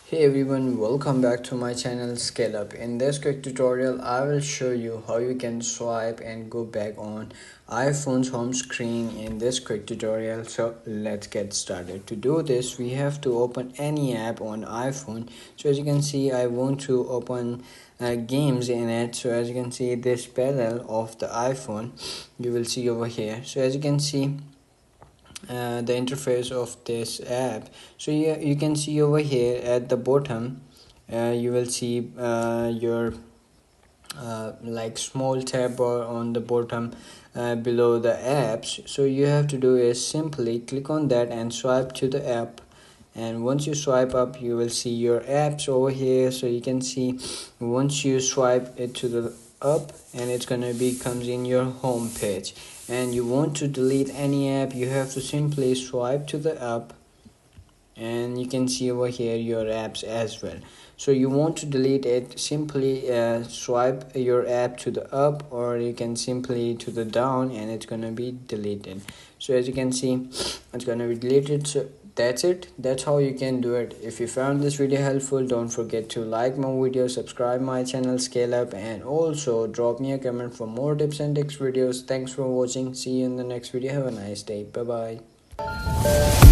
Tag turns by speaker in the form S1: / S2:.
S1: Hey everyone, welcome back to my channel Scale Up. In this quick tutorial, I will show you how you can swipe and go back on iPhone's home screen in this quick tutorial. So let's get started. To do this, we have to open any app on iPhone. So as you can see, I want to open games in it. So as you can see, this panel of the iPhone, you will see over here. So as you can see, the interface of this app. So you can see over here at the bottom, you will see your like small tab bar on the bottom below the apps. So you have to do is simply click on that and swipe to the app, and once you swipe up you will see your apps over here. So you can see once you swipe it to the up, and it's gonna be comes in your home page, and you want to delete any app, you have to simply swipe to the up, and you can see over here your apps as well. So you want to delete it, simply swipe your app to the up, or you can simply to the down, and it's gonna be deleted. So as you can see, it's gonna be deleted. So that's it. That's how you can do it. If you found this video helpful, don't forget to like my video, subscribe my channel Scale Up, and also drop me a comment for more tips and tricks videos. Thanks for watching. See you in the next video. Have a nice day. Bye bye.